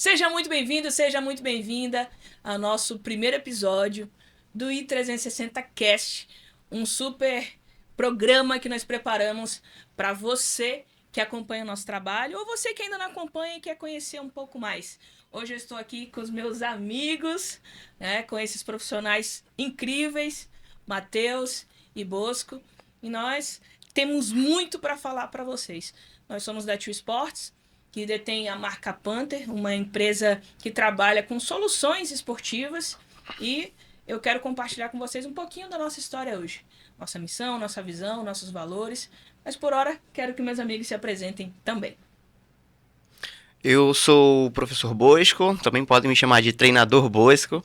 Seja muito bem-vindo, seja muito bem-vinda ao nosso primeiro episódio do I360 Cast, um super programa que nós preparamos para você que acompanha o nosso trabalho ou você que ainda não acompanha e quer conhecer um pouco mais. Hoje eu estou aqui com os meus amigos, com esses profissionais incríveis, Matheus e Bosco, e nós temos muito para falar para vocês. Nós somos da Tio Sports, que detém a marca Panther, uma empresa que trabalha com soluções esportivas, e eu quero compartilhar com vocês um pouquinho da nossa história hoje. Nossa missão, nossa visão, nossos valores, mas por hora quero que meus amigos se apresentem também. Eu sou o professor Bosco, também podem me chamar de treinador Bosco.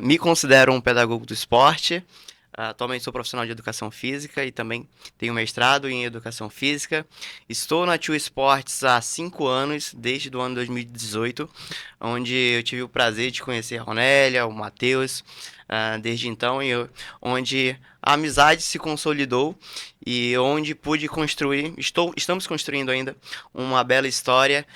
Me considero um pedagogo do esporte. Atualmente sou profissional de educação física e também tenho mestrado em educação física. Estou na Tio Esportes há 5 anos, desde o ano 2018, onde eu tive o prazer de conhecer a Ronélia, o Matheus, desde então, onde a amizade se consolidou e onde pude construir, estamos construindo ainda uma bela história,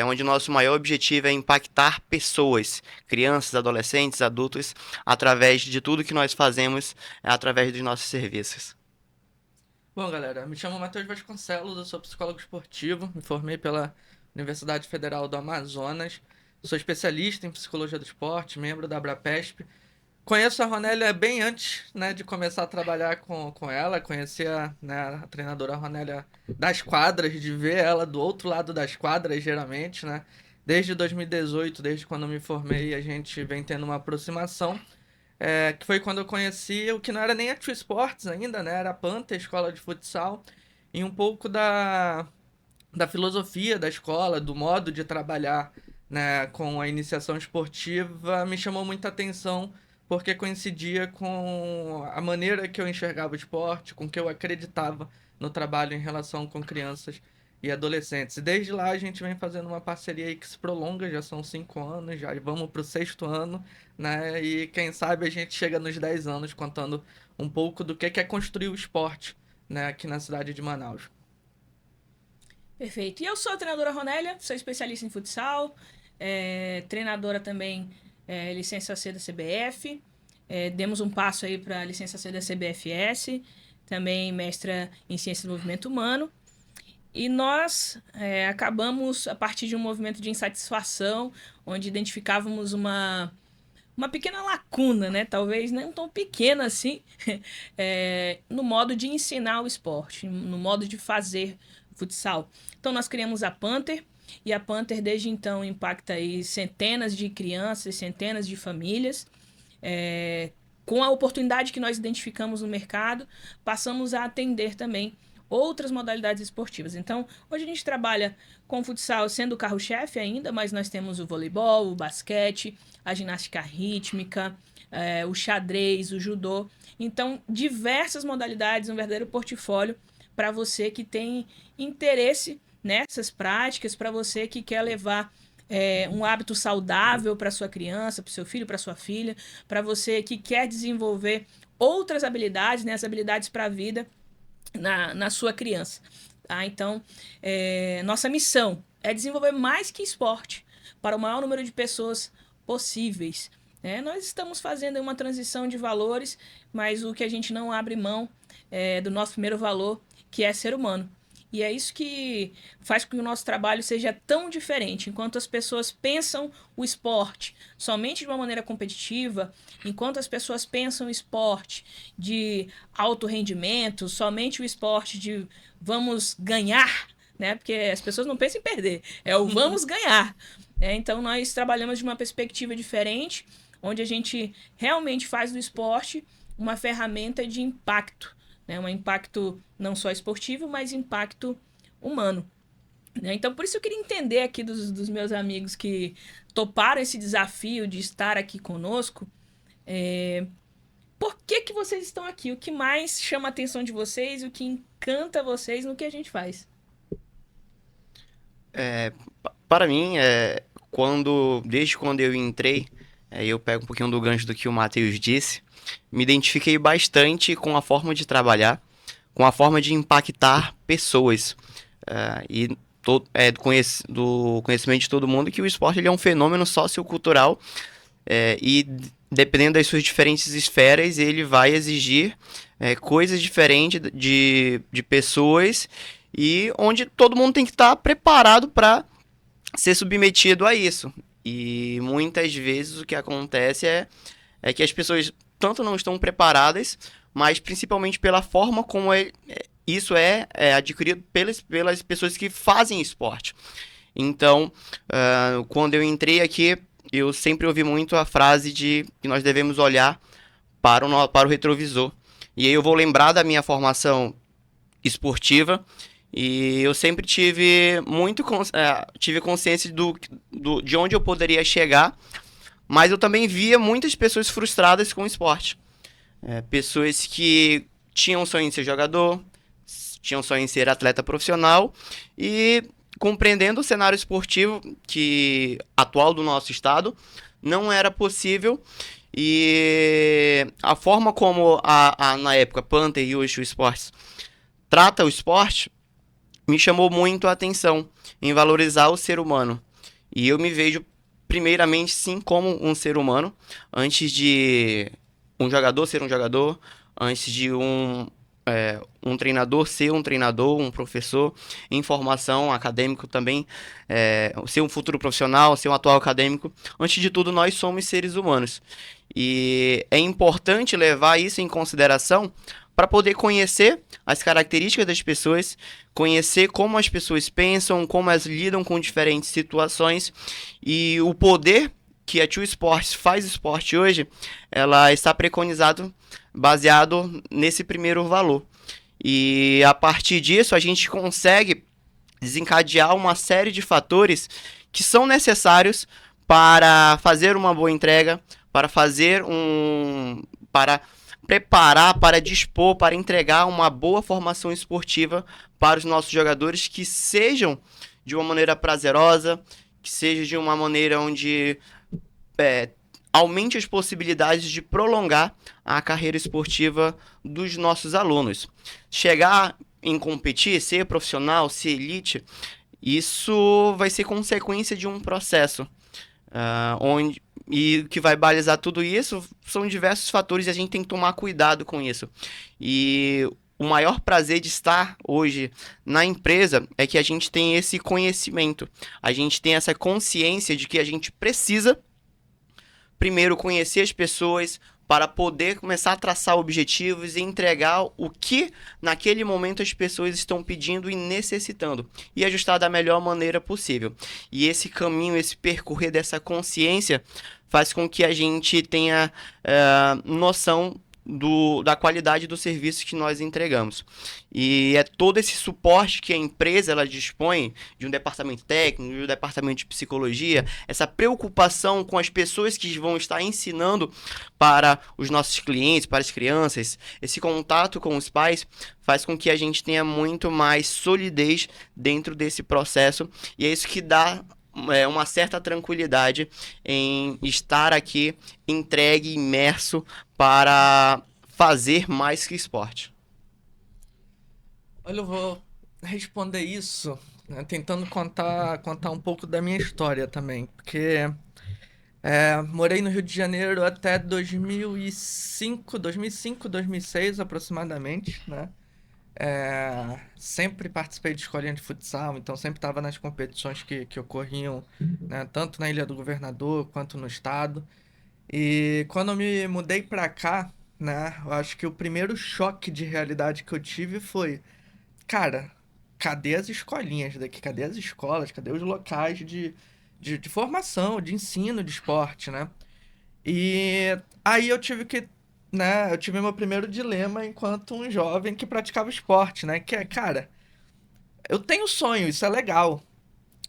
onde o nosso maior objetivo é impactar pessoas, crianças, adolescentes, adultos, através de tudo que nós fazemos, através dos nossos serviços. Bom, galera, me chamo Matheus Vasconcelos, eu sou psicólogo esportivo, me formei pela Universidade Federal do Amazonas, sou especialista em psicologia do esporte, membro da Abrapesp. Conheço a Ronélia bem antes, né, de começar a trabalhar com ela, conheci a treinadora Ronélia das quadras, de ver ela do outro lado das quadras, geralmente, né? Desde 2018, desde quando eu me formei, a gente vem tendo uma aproximação. Que foi quando eu conheci o que não era nem a True Sports ainda, né? Era a Panther, escola de futsal, e um pouco da filosofia da escola, do modo de trabalhar, né, com a iniciação esportiva, me chamou muita atenção porque coincidia com a maneira que eu enxergava o esporte, com que eu acreditava no trabalho em relação com crianças e adolescentes. E desde lá a gente vem fazendo uma parceria aí que se prolonga, já são 5 anos, já vamos para o sexto ano, né? E quem sabe a gente chega nos 10 anos contando um pouco do que é construir o esporte, né, aqui na cidade de Manaus. Perfeito. E eu sou a treinadora Ronélia, sou especialista em futsal, treinadora também, licença C da CBF, demos um passo aí para a licença C da CBFS, também mestra em Ciência do Movimento Humano. E nós acabamos, a partir de um movimento de insatisfação, onde identificávamos uma pequena lacuna, né? Talvez não tão pequena assim, no modo de ensinar o esporte, no modo de fazer futsal. Então nós criamos a Panther, e a Panther desde então impacta aí centenas de crianças, centenas de famílias. Com a oportunidade que nós identificamos no mercado, passamos a atender também outras modalidades esportivas. Então, hoje a gente trabalha com o futsal sendo o carro-chefe ainda, mas nós temos o voleibol, o basquete, a ginástica rítmica, o xadrez, o judô. Então, diversas modalidades, um verdadeiro portfólio para você que tem interesse nessas práticas, para você que quer levar um hábito saudável para sua criança, para o seu filho, para sua filha, para você que quer desenvolver outras habilidades, né, as habilidades para a vida na sua criança. Tá? Então, nossa missão é desenvolver mais que esporte para o maior número de pessoas possíveis. Nós estamos fazendo uma transição de valores, mas o que a gente não abre mão é do nosso primeiro valor, que é ser humano. E é isso que faz com que o nosso trabalho seja tão diferente. Enquanto as pessoas pensam o esporte somente de uma maneira competitiva, enquanto as pessoas pensam o esporte de alto rendimento, somente o esporte de vamos ganhar, né? Porque as pessoas não pensam em perder, é o vamos ganhar. Então nós trabalhamos de uma perspectiva diferente, onde a gente realmente faz do esporte uma ferramenta de impacto, né? Um impacto não só esportivo, mas impacto humano. Então, por isso eu queria entender aqui dos meus amigos que toparam esse desafio de estar aqui conosco, por que vocês estão aqui? O que mais chama a atenção de vocês? O que encanta vocês no que a gente faz? Para mim, desde quando eu entrei, eu pego um pouquinho do gancho do que o Matheus disse, me identifiquei bastante com a forma de trabalhar, com a forma de impactar pessoas. E do conhecimento de todo mundo que o esporte ele é um fenômeno sociocultural e dependendo das suas diferentes esferas, ele vai exigir coisas diferentes de pessoas e onde todo mundo tem que estar preparado para ser submetido a isso. E muitas vezes o que acontece é que as pessoas tanto não estão preparadas, mas principalmente pela forma como isso é adquirido pelas pessoas que fazem esporte. Então, quando eu entrei aqui, eu sempre ouvi muito a frase de que nós devemos olhar para o retrovisor. E aí eu vou lembrar da minha formação esportiva e eu sempre tive tive consciência de onde eu poderia chegar, mas eu também via muitas pessoas frustradas com o esporte. Pessoas que tinham sonho em ser jogador, tinham sonho em ser atleta profissional e compreendendo o cenário esportivo atual do nosso estado, não era possível e a forma como na época Panther e hoje o Esportes trata o esporte me chamou muito a atenção em valorizar o ser humano. E eu me vejo primeiramente sim como um ser humano, antes de um jogador ser um jogador, antes de um treinador ser um treinador, um professor em formação acadêmico também, ser um futuro profissional, ser um atual acadêmico. Antes de tudo, nós somos seres humanos. E é importante levar isso em consideração para poder conhecer as características das pessoas, conhecer como as pessoas pensam, como elas lidam com diferentes situações e o poder que a Two Sports faz esporte hoje, ela está preconizado baseado nesse primeiro valor. E a partir disso a gente consegue desencadear uma série de fatores que são necessários para fazer uma boa entrega, para preparar, para dispor, para entregar uma boa formação esportiva para os nossos jogadores que sejam de uma maneira prazerosa, que seja de uma maneira onde aumente as possibilidades de prolongar a carreira esportiva dos nossos alunos. Chegar em competir, ser profissional, ser elite, isso vai ser consequência de um processo. E o que vai balizar tudo isso são diversos fatores e a gente tem que tomar cuidado com isso. E o maior prazer de estar hoje na empresa é que a gente tem esse conhecimento, a gente tem essa consciência de que a gente precisa primeiro conhecer as pessoas para poder começar a traçar objetivos e entregar o que naquele momento as pessoas estão pedindo e necessitando e ajustar da melhor maneira possível. E esse caminho, esse percorrer dessa consciência faz com que a gente tenha noção da qualidade do serviço que nós entregamos. E é todo esse suporte que a empresa ela dispõe de um departamento técnico, de um departamento de psicologia, essa preocupação com as pessoas que vão estar ensinando para os nossos clientes, para as crianças, esse contato com os pais faz com que a gente tenha muito mais solidez dentro desse processo e é isso que dá uma certa tranquilidade em estar aqui entregue, imerso para fazer mais que esporte. Olha, eu vou responder isso, né, tentando contar um pouco da minha história também, porque morei no Rio de Janeiro até 2005, 2006 aproximadamente, né? Sempre participei de escolinha de futsal, então sempre estava nas competições que ocorriam, né, tanto na Ilha do Governador quanto no estado. E quando eu me mudei pra cá, né, eu acho que o primeiro choque de realidade que eu tive foi, cara, cadê as escolinhas daqui? Cadê as escolas? Cadê os locais de formação, de ensino de esporte, né? E aí eu tive meu primeiro dilema enquanto um jovem que praticava esporte, né? Que é, cara, eu tenho sonho, isso é legal,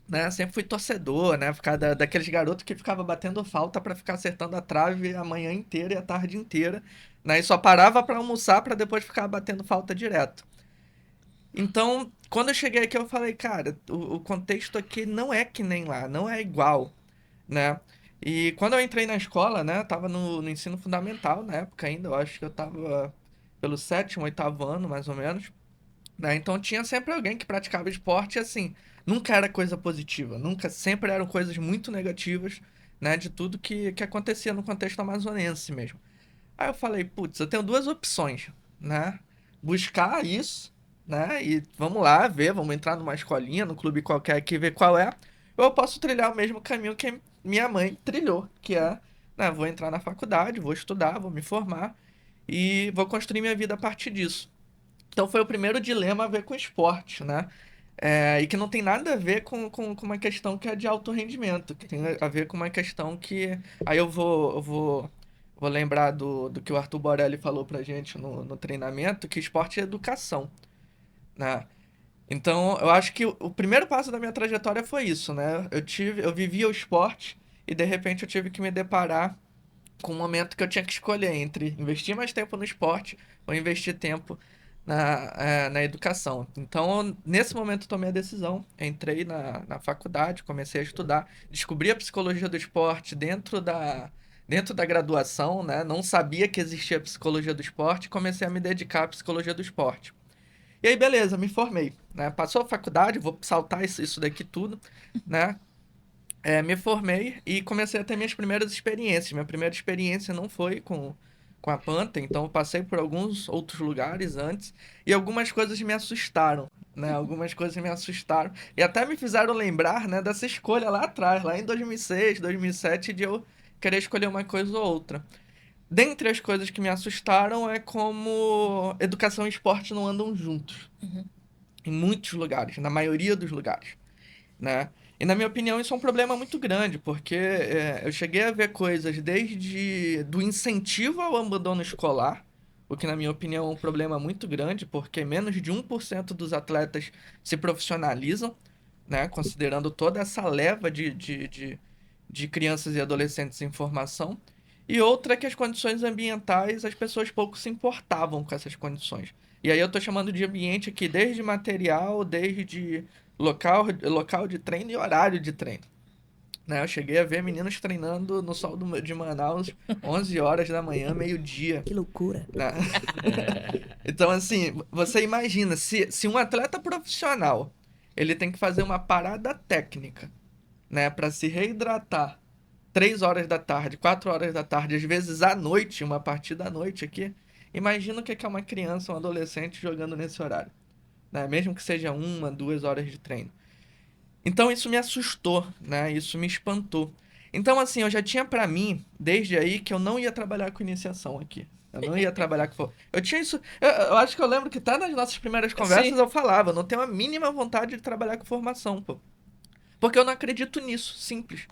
né? Sempre fui torcedor, né? Por causa daqueles garotos que ficava batendo falta pra ficar acertando a trave a manhã inteira e a tarde inteira, né? E só parava pra almoçar pra depois ficar batendo falta direto. Então, quando eu cheguei aqui, eu falei, cara, o contexto aqui não é que nem lá, não é igual, né? E quando eu entrei na escola, né, eu tava no ensino fundamental na época ainda, eu acho que eu tava pelo sétimo, oitavo ano, mais ou menos, né? Então tinha sempre alguém que praticava esporte e assim, nunca era coisa positiva, sempre eram coisas muito negativas, né, de tudo que acontecia no contexto amazonense mesmo. Aí eu falei, putz, eu tenho duas opções, né? Buscar isso, né? E vamos lá ver, vamos entrar numa escolinha, num clube qualquer aqui, ver qual é. Ou eu posso trilhar o mesmo caminho que minha mãe trilhou, que é, né, vou entrar na faculdade, vou estudar, vou me formar e vou construir minha vida a partir disso. Então foi o primeiro dilema a ver com esporte, né? E que não tem nada a ver com uma questão que é de alto rendimento, que tem a ver com uma questão que. Aí vou lembrar do que o Arthur Borelli falou pra gente no treinamento, que esporte é educação, né? Então, eu acho que o primeiro passo da minha trajetória foi isso, né? Eu vivia o esporte e de repente eu tive que me deparar com um momento que eu tinha que escolher entre investir mais tempo no esporte ou investir tempo na educação. Então, nesse momento, eu tomei a decisão. Entrei na faculdade, comecei a estudar, descobri a psicologia do esporte dentro da graduação, né? Não sabia que existia a psicologia do esporte, comecei a me dedicar à psicologia do esporte. E aí, beleza, me formei, né? Passou a faculdade, vou saltar isso daqui tudo, né? Me formei e comecei a ter minhas primeiras experiências. Minha primeira experiência não foi com a Panta, então eu passei por alguns outros lugares antes e algumas coisas me assustaram, né? Algumas coisas me assustaram e até me fizeram lembrar, né, dessa escolha lá atrás, lá em 2006, 2007, de eu querer escolher uma coisa ou outra. Dentre as coisas que me assustaram é como educação e esporte não andam juntos. Em muitos lugares, na maioria dos lugares, né? E na minha opinião isso é um problema muito grande, porque eu cheguei a ver coisas desde do incentivo ao abandono escolar, o que na minha opinião é um problema muito grande, porque menos de 1% dos atletas se profissionalizam, né? Considerando toda essa leva de crianças e adolescentes em formação. E outra é que as condições ambientais, as pessoas pouco se importavam com essas condições. E aí eu tô chamando de ambiente aqui desde material, desde local de treino e horário de treino. Né? Eu cheguei a ver meninos treinando no sol de Manaus, 11 horas da manhã, meio-dia. Que loucura. Né? Então, assim, você imagina, se um atleta profissional, ele tem que fazer uma parada técnica, né, para se reidratar 3 horas da tarde, 4 horas da tarde, às vezes à noite, uma partida à noite aqui, imagina o que é uma criança, um adolescente jogando nesse horário. Né? Mesmo que seja 1, 2 horas de treino. Então isso me assustou, né? Isso me espantou. Então assim, eu já tinha pra mim, desde aí, que eu não ia trabalhar com iniciação aqui. Eu não ia trabalhar com... Eu tinha isso... Eu acho que eu lembro que tá nas nossas primeiras conversas. Sim. Eu falava, eu não tenho a mínima vontade de trabalhar com formação, pô. Porque eu não acredito nisso, simples.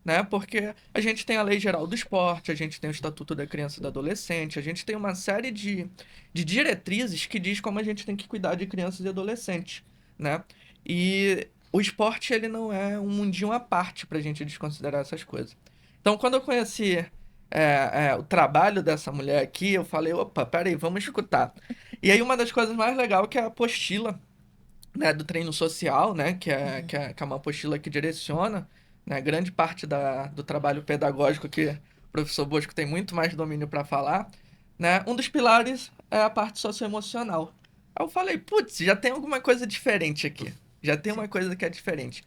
Né? Porque a gente tem a Lei Geral do Esporte, a gente tem o Estatuto da Criança e do Adolescente, a gente tem uma série de diretrizes que diz como a gente tem que cuidar de crianças e adolescentes, né? E o esporte, ele não é um mundinho à parte pra gente desconsiderar essas coisas. Então, quando eu conheci o trabalho dessa mulher aqui, eu falei, opa, peraí, vamos escutar. E aí, uma das coisas mais legais que é a apostila, né, do treino social, né, que é uma apostila que direciona, né, grande parte do trabalho pedagógico que o professor Bosco tem muito mais domínio para falar, né, um dos pilares é a parte socioemocional. Aí eu falei, putz, já tem alguma coisa diferente aqui, já tem uma coisa que é diferente.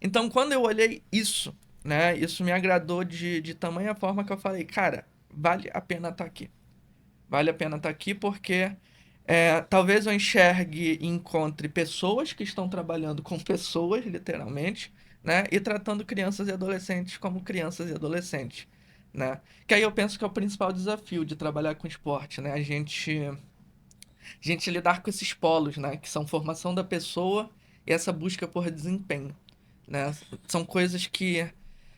Então, quando eu olhei isso, né, isso me agradou de tamanha forma que eu falei, cara, vale a pena estar aqui. Vale a pena estar aqui porque... talvez eu enxergue e encontre pessoas que estão trabalhando com pessoas, literalmente, né? E tratando crianças e adolescentes como crianças e adolescentes, né? Que aí eu penso que é o principal desafio de trabalhar com esporte, né? A gente lidar com esses polos, né? Que são formação da pessoa e essa busca por desempenho, né? São coisas que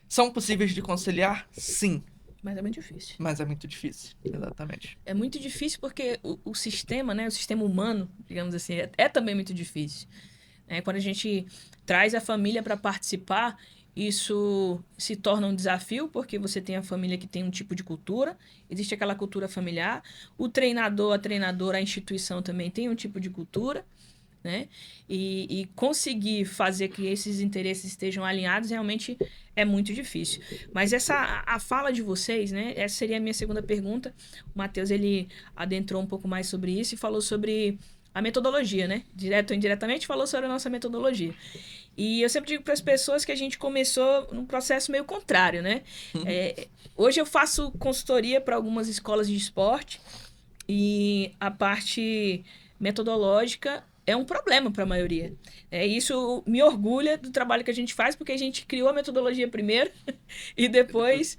são possíveis de conciliar? Sim. Mas é muito difícil. Mas é muito difícil, exatamente. É muito difícil porque o sistema, né? O sistema humano, digamos assim, é também muito difícil. Quando a gente traz a família para participar, isso se torna um desafio, porque você tem a família que tem um tipo de cultura, existe aquela cultura familiar, o treinador, a treinadora, a instituição também tem um tipo de cultura, né? E conseguir fazer que esses interesses estejam alinhados realmente é muito difícil. Mas a fala de vocês, né? Essa seria a minha segunda pergunta. O Matheus, ele adentrou um pouco mais sobre isso e falou sobre a metodologia, né? Direto ou indiretamente falou sobre a nossa metodologia. E eu sempre digo para as pessoas que a gente começou num processo meio contrário, né? Hoje eu faço consultoria para algumas escolas de esporte e a parte metodológica é um problema para a maioria. Isso me orgulha do trabalho que a gente faz, porque a gente criou a metodologia primeiro e depois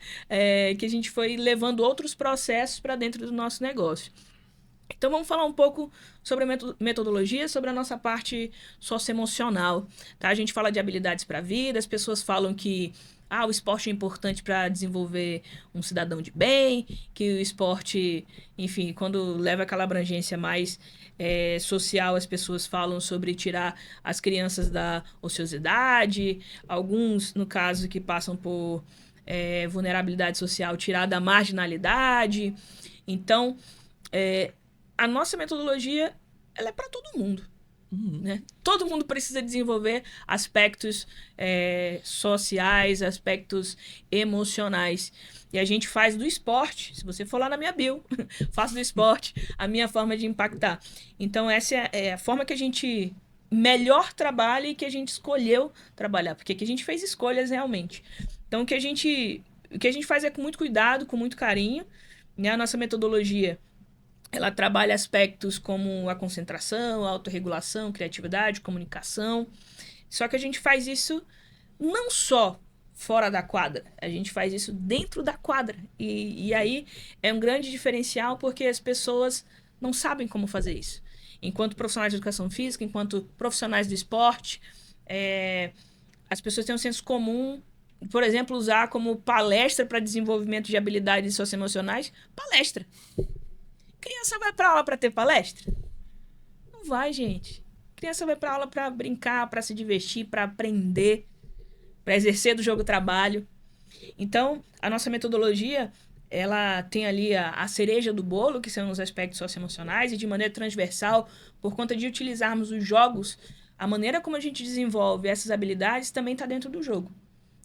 que a gente foi levando outros processos para dentro do nosso negócio. Então vamos falar um pouco sobre a metodologia, sobre a nossa parte socioemocional, tá? A gente fala de habilidades para a vida, as pessoas falam que o esporte é importante para desenvolver um cidadão de bem, que o esporte, enfim, quando leva aquela abrangência mais social, as pessoas falam sobre tirar as crianças da ociosidade, alguns, no caso, que passam por vulnerabilidade social, tirar da marginalidade. Então, a nossa metodologia, ela é para todo mundo. Né? Todo mundo precisa desenvolver aspectos sociais, aspectos emocionais. E a gente faz do esporte, se você for lá na minha bio, faço do esporte a minha forma de impactar. Então essa é a forma que a gente melhor trabalha e que a gente escolheu trabalhar, porque aqui a gente fez escolhas realmente. Então o que a gente faz é com muito cuidado, com muito carinho, né? A nossa metodologia, ela trabalha aspectos como a concentração, a autorregulação, criatividade, comunicação. Só que a gente faz isso não só fora da quadra, a gente faz isso dentro da quadra. E aí é um grande diferencial porque as pessoas não sabem como fazer isso. Enquanto profissionais de educação física, enquanto profissionais do esporte, as pessoas têm um senso comum, por exemplo, usar como palestra para desenvolvimento de habilidades socioemocionais, palestra. Criança vai para aula para ter palestra? Não vai, gente. Criança vai para aula para brincar, para se divertir, para aprender, para exercer do jogo-trabalho. Então, a nossa metodologia, ela tem ali a cereja do bolo, que são os aspectos socioemocionais, e de maneira transversal, por conta de utilizarmos os jogos, a maneira como a gente desenvolve essas habilidades também está dentro do jogo.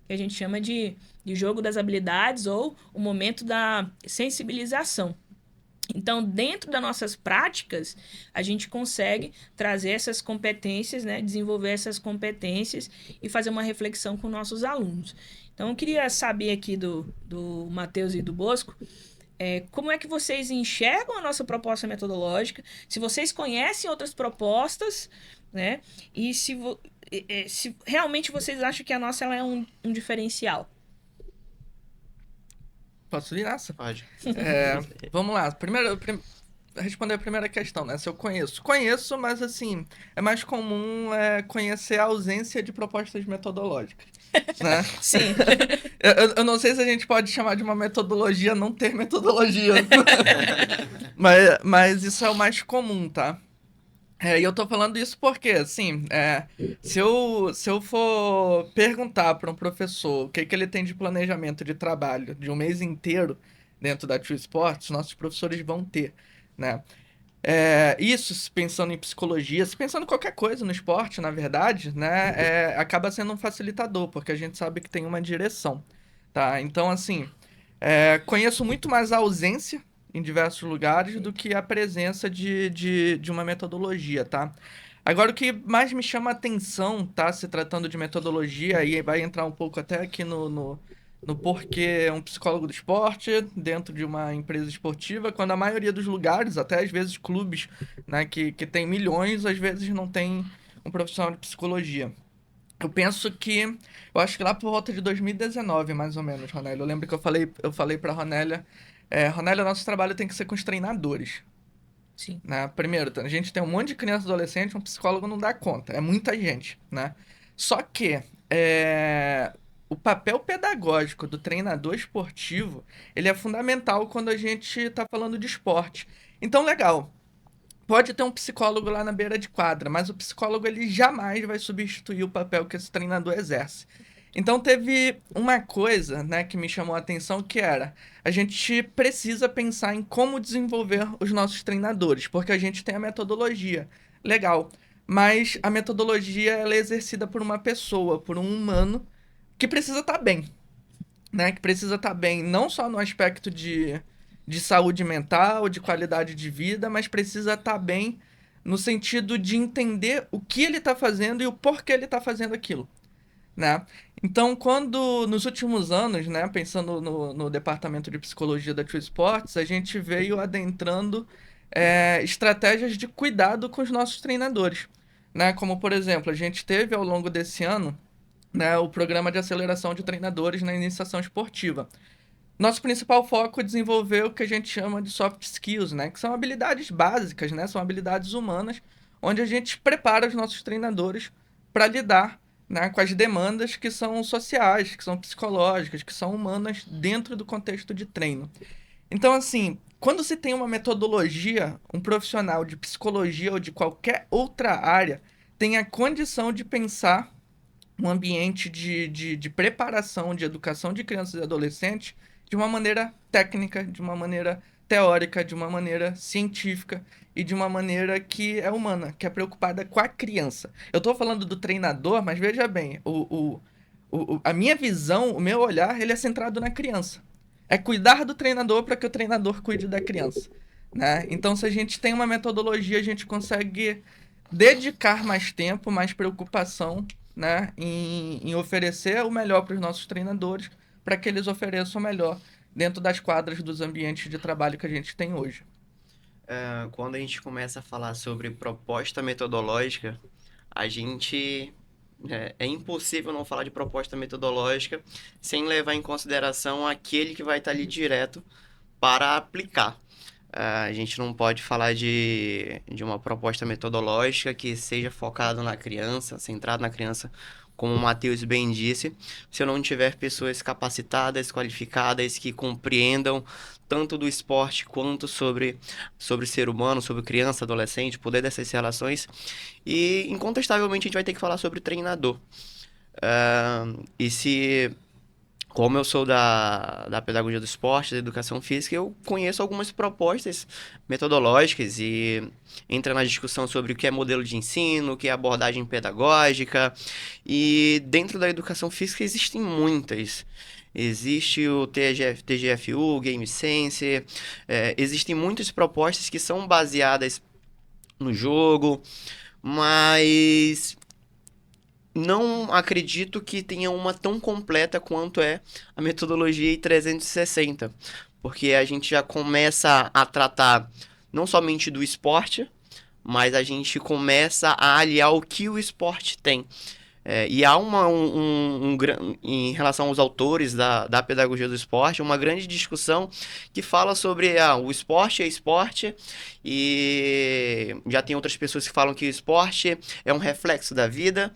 Que a gente chama de jogo das habilidades ou o momento da sensibilização. Então, dentro das nossas práticas, a gente consegue trazer essas competências, né? Desenvolver essas competências e fazer uma reflexão com nossos alunos. Então, eu queria saber aqui do Matheus e do Bosco, como é que vocês enxergam a nossa proposta metodológica, se vocês conhecem outras propostas, né? E se realmente vocês acham que a nossa ela é um diferencial. Posso ir nessa? Pode. Vamos lá. Primeiro, responder a primeira questão, né? Se eu conheço. Conheço, mas assim, é mais comum conhecer a ausência de propostas metodológicas. Né? Sim. Eu não sei se a gente pode chamar de uma metodologia não ter metodologia. mas isso é o mais comum, tá? E eu tô falando isso porque, assim, se eu for perguntar para um professor o que ele tem de planejamento de trabalho de um mês inteiro dentro da True Sports, nossos professores vão ter, né? Isso, pensando em psicologia, se pensando em qualquer coisa no esporte, na verdade, né? Acaba sendo um facilitador, porque a gente sabe que tem uma direção, tá? Então, assim, conheço muito mais a ausência em diversos lugares do que a presença de uma metodologia, tá? Agora, o que mais me chama a atenção, tá? Se tratando de metodologia, e vai entrar um pouco até aqui no porquê um psicólogo do esporte dentro de uma empresa esportiva, quando a maioria dos lugares, até às vezes clubes, né, que tem milhões, às vezes não tem um profissional de psicologia. Eu acho que lá por volta de 2019, mais ou menos, Ronélia, eu lembro que eu falei pra Ronélia, Ronélia, nosso trabalho tem que ser com os treinadores. Sim. Né? Primeiro, a gente tem um monte de criança e adolescente, um psicólogo não dá conta. É muita gente, né? Só que o papel pedagógico do treinador esportivo, ele é fundamental quando a gente está falando de esporte. Então, legal. Pode ter um psicólogo lá na beira de quadra, mas o psicólogo ele jamais vai substituir o papel que esse treinador exerce. Então teve uma coisa, né, que me chamou a atenção, que era a gente precisa pensar em como desenvolver os nossos treinadores, porque a gente tem a metodologia, legal, mas a metodologia ela é exercida por uma pessoa, por um humano, que precisa estar bem, né, que precisa estar bem não só no aspecto de saúde mental, de qualidade de vida, mas precisa estar bem no sentido de entender o que ele está fazendo e o porquê ele está fazendo aquilo, né? Então, quando nos últimos anos, né, pensando no departamento de psicologia da True Sports, a gente veio adentrando estratégias de cuidado com os nossos treinadores, né? Como, por exemplo, a gente teve ao longo desse ano, né, o programa de aceleração de treinadores na iniciação esportiva. Nosso principal foco é desenvolver o que a gente chama de soft skills, né? Que são habilidades básicas, né? São habilidades humanas, onde a gente prepara os nossos treinadores para lidar, né, com as demandas que são sociais, que são psicológicas, que são humanas dentro do contexto de treino. Então, assim, quando se tem uma metodologia, um profissional de psicologia ou de qualquer outra área tem a condição de pensar um ambiente de preparação, de educação de crianças e adolescentes de uma maneira técnica, de uma maneira teórica, de uma maneira científica e de uma maneira que é humana, que é preocupada com a criança. Eu estou falando do treinador, mas veja bem, a minha visão, o meu olhar, ele é centrado na criança. É cuidar do treinador para que o treinador cuide da criança, né? Então, se a gente tem uma metodologia, a gente consegue dedicar mais tempo, mais preocupação, né, em oferecer o melhor para os nossos treinadores, para que eles ofereçam o melhor dentro das quadras dos ambientes de trabalho que a gente tem hoje. Quando a gente começa a falar sobre proposta metodológica, a gente... É impossível não falar de proposta metodológica sem levar em consideração aquele que vai estar ali direto para aplicar. A gente não pode falar de uma proposta metodológica que seja focada na criança, centrada na criança, como o Matheus bem disse, se eu não tiver pessoas capacitadas, qualificadas, que compreendam tanto do esporte quanto sobre o ser humano, sobre criança, adolescente, o poder dessas relações. E, incontestavelmente, a gente vai ter que falar sobre treinador. Como eu sou da pedagogia do esporte, da educação física, eu conheço algumas propostas metodológicas e entra na discussão sobre o que é modelo de ensino, o que é abordagem pedagógica. E dentro da educação física existem muitas. Existe o TGFU, Game Sense, existem muitas propostas que são baseadas no jogo, mas não acredito que tenha uma tão completa quanto é a metodologia I360, porque a gente já começa a tratar não somente do esporte, mas a gente começa a aliar o que o esporte tem. E há em relação aos autores da pedagogia do esporte, uma grande discussão que fala sobre o esporte é esporte, e já tem outras pessoas que falam que o esporte é um reflexo da vida,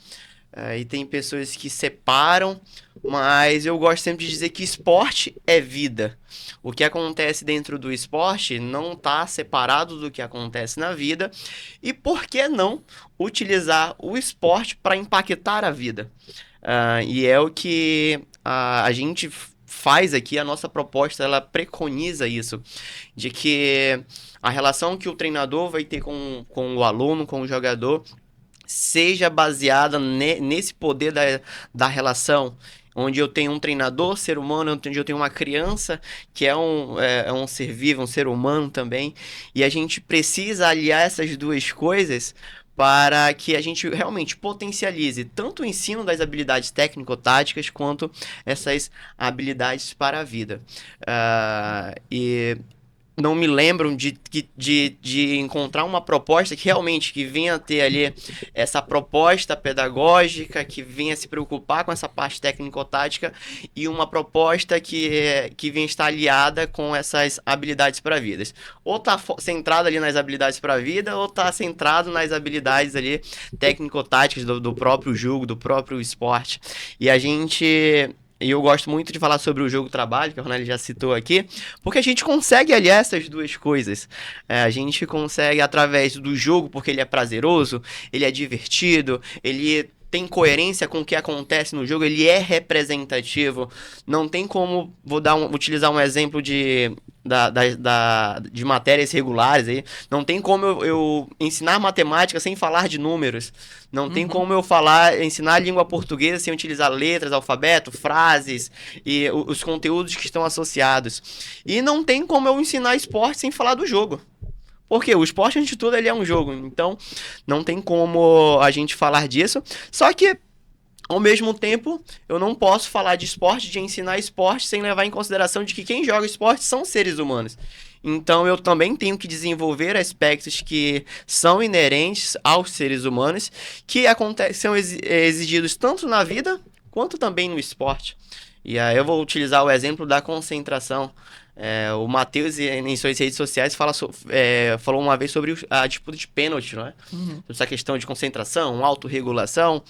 e tem pessoas que separam, mas eu gosto sempre de dizer que esporte é vida. O que acontece dentro do esporte não está separado do que acontece na vida, e por que não utilizar o esporte para impactar a vida? E é o que a gente faz aqui, a nossa proposta, ela preconiza isso, de que a relação que o treinador vai ter com o aluno, com o jogador, seja baseada nesse poder da relação, onde eu tenho um treinador, ser humano, onde eu tenho uma criança, que é um ser vivo, um ser humano também, e a gente precisa aliar essas duas coisas para que a gente realmente potencialize tanto o ensino das habilidades técnico-táticas, quanto essas habilidades para a vida. E não me lembram de encontrar uma proposta que realmente que venha a ter ali essa proposta pedagógica, que venha se preocupar com essa parte técnico-tática, e uma proposta que venha estar aliada com essas habilidades para a vida. Ou está centrado ali nas habilidades para a vida, ou está centrado nas habilidades ali técnico-táticas do próprio jogo, do próprio esporte. E eu gosto muito de falar sobre o jogo-trabalho, que a Ronelli já citou aqui, porque a gente consegue aliar essas duas coisas. A gente consegue, através do jogo, porque ele é prazeroso, ele é divertido, ele tem coerência com o que acontece no jogo, ele é representativo. Não tem como, utilizar um exemplo de matérias regulares aí. Não tem como eu ensinar matemática sem falar de números. Não tem como eu ensinar a língua portuguesa sem utilizar letras, alfabeto, frases e os conteúdos que estão associados. E não tem como eu ensinar esporte sem falar do jogo. Porque o esporte, antes de tudo, ele é um jogo. Então, não tem como a gente falar disso. Só que, ao mesmo tempo, eu não posso falar de esporte, de ensinar esporte, sem levar em consideração de que quem joga esporte são seres humanos. Então, eu também tenho que desenvolver aspectos que são inerentes aos seres humanos, que são exigidos tanto na vida, quanto também no esporte. E aí eu vou utilizar o exemplo da concentração. O Matheus, em suas redes sociais, falou uma vez sobre a disputa de pênalti, não é? Uhum. Essa questão de concentração, autorregulação.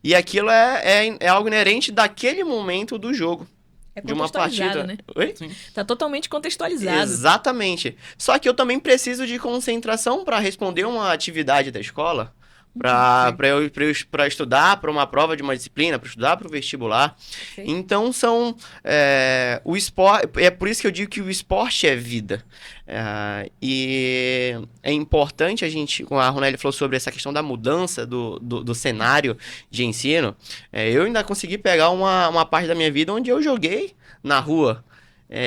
E aquilo é algo inerente daquele momento do jogo. É De uma contextualizado, partida. né? Oi? Sim. Tá totalmente contextualizado. Exatamente. Só que eu também preciso de concentração para responder uma atividade da escola, para estudar para uma prova de uma disciplina, para estudar para o vestibular. Perfeito. Então o esporte, é por isso que eu digo que o esporte é vida. E é importante a Ronelli falou sobre essa questão da mudança do cenário de ensino. Eu ainda consegui pegar uma parte da minha vida onde eu joguei na rua.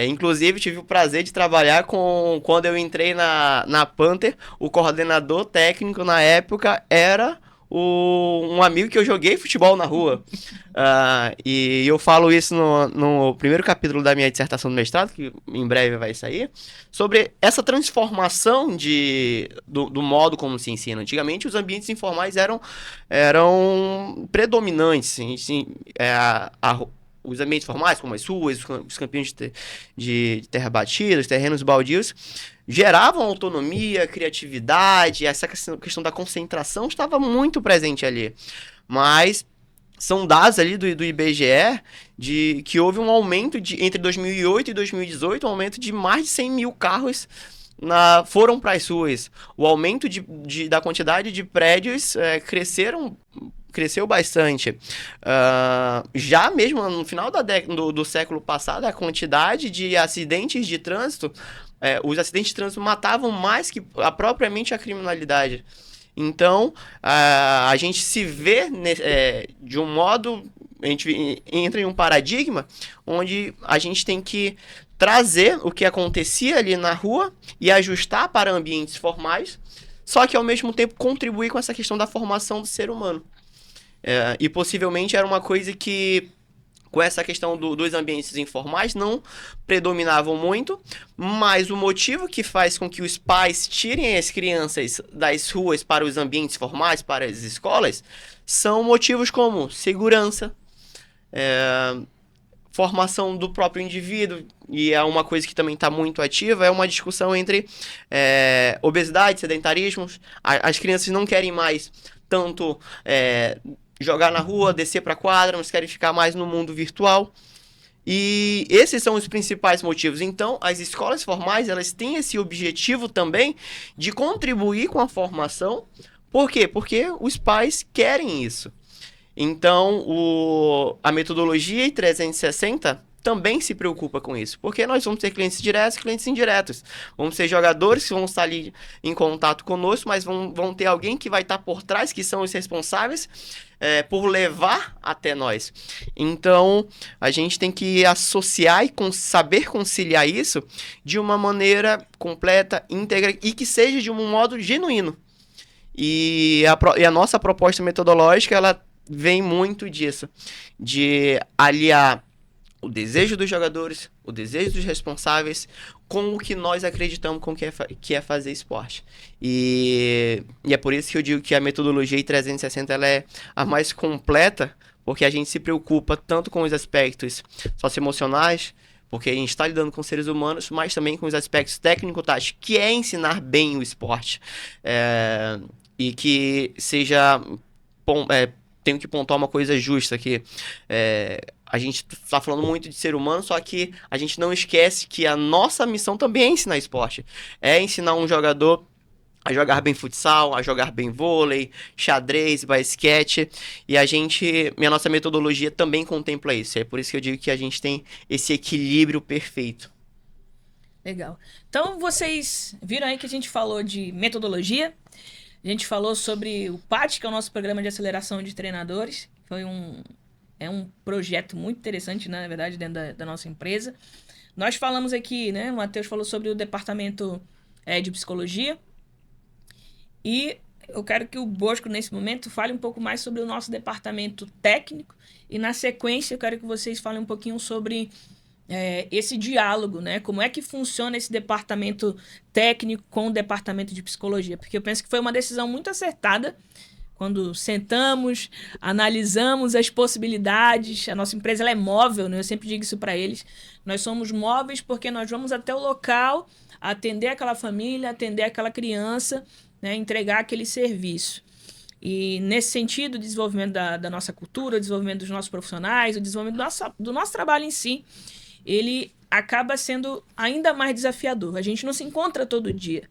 Inclusive, tive o prazer de trabalhar quando eu entrei na Panther, o coordenador técnico na época era um amigo que eu joguei futebol na rua. E eu falo isso no primeiro capítulo da minha dissertação do mestrado, que em breve vai sair, sobre essa transformação do modo como se ensina. Antigamente, os ambientes informais eram predominantes. Os ambientes formais, como as ruas, os campinhos de terra batida, os terrenos baldios, geravam autonomia, criatividade, essa questão da concentração estava muito presente ali. Mas são dados ali do IBGE que houve um aumento entre 2008 e 2018, um aumento de mais de 100 mil carros foram para as ruas. O aumento da quantidade de prédios cresceu bastante. Já mesmo no final do século passado, a quantidade de acidentes de trânsito, os acidentes de trânsito matavam mais que propriamente a criminalidade. Então, a gente se vê de um modo, a gente entra em um paradigma onde a gente tem que trazer o que acontecia ali na rua e ajustar para ambientes formais, só que ao mesmo tempo contribuir com essa questão da formação do ser humano. E possivelmente era uma coisa que, com essa questão dos ambientes informais, não predominavam muito, mas o motivo que faz com que os pais tirem as crianças das ruas para os ambientes formais, para as escolas, são motivos como segurança, formação do próprio indivíduo, e é uma coisa que também está muito ativa, é uma discussão entre obesidade, sedentarismo. As crianças não querem mais tanto jogar na rua, descer para a quadra, mas querem ficar mais no mundo virtual. E esses são os principais motivos. Então, as escolas formais, elas têm esse objetivo também de contribuir com a formação. Por quê? Porque os pais querem isso. Então, a metodologia 360 também se preocupa com isso, porque nós vamos ter clientes diretos e clientes indiretos. Vamos ter jogadores que vão estar ali em contato conosco, mas vão ter alguém que vai estar por trás, que são os responsáveis por levar até nós. Então, a gente tem que associar e saber conciliar isso de uma maneira completa, íntegra e que seja de um modo genuíno. E a nossa proposta metodológica, ela vem muito disso, de aliar o desejo dos jogadores, o desejo dos responsáveis, com o que nós acreditamos que é fazer esporte. E é por isso que eu digo que a metodologia 360 ela é a mais completa, porque a gente se preocupa tanto com os aspectos socioemocionais, porque a gente está lidando com seres humanos, mas também com os aspectos técnico-táticos, que é ensinar bem o esporte. E que seja... tenho que pontuar uma coisa justa aqui. A gente está falando muito de ser humano, só que a gente não esquece que a nossa missão também é ensinar esporte. É ensinar um jogador a jogar bem futsal, a jogar bem vôlei, xadrez, basquete. E a nossa metodologia também contempla isso. É por isso que eu digo que a gente tem esse equilíbrio perfeito. Legal. Então, vocês viram aí que a gente falou de metodologia. A gente falou sobre o PAT, que é o nosso programa de aceleração de treinadores. Foi um projeto muito interessante, né, na verdade, dentro da nossa empresa. Nós falamos aqui, né, o Matheus falou sobre o departamento de psicologia. E eu quero que o Bosco, nesse momento, fale um pouco mais sobre o nosso departamento técnico e, na sequência, eu quero que vocês falem um pouquinho sobre esse diálogo, né? Como é que funciona esse departamento técnico com o departamento de psicologia? Porque eu penso que foi uma decisão muito acertada quando sentamos, analisamos as possibilidades. A nossa empresa ela é móvel, né? Eu sempre digo isso para eles. Nós somos móveis porque nós vamos até o local, atender aquela família, atender aquela criança, né? Entregar aquele serviço. E, nesse sentido, o desenvolvimento da nossa cultura, o desenvolvimento dos nossos profissionais, o desenvolvimento do nosso trabalho em si, ele acaba sendo ainda mais desafiador. A gente não se encontra todo dia.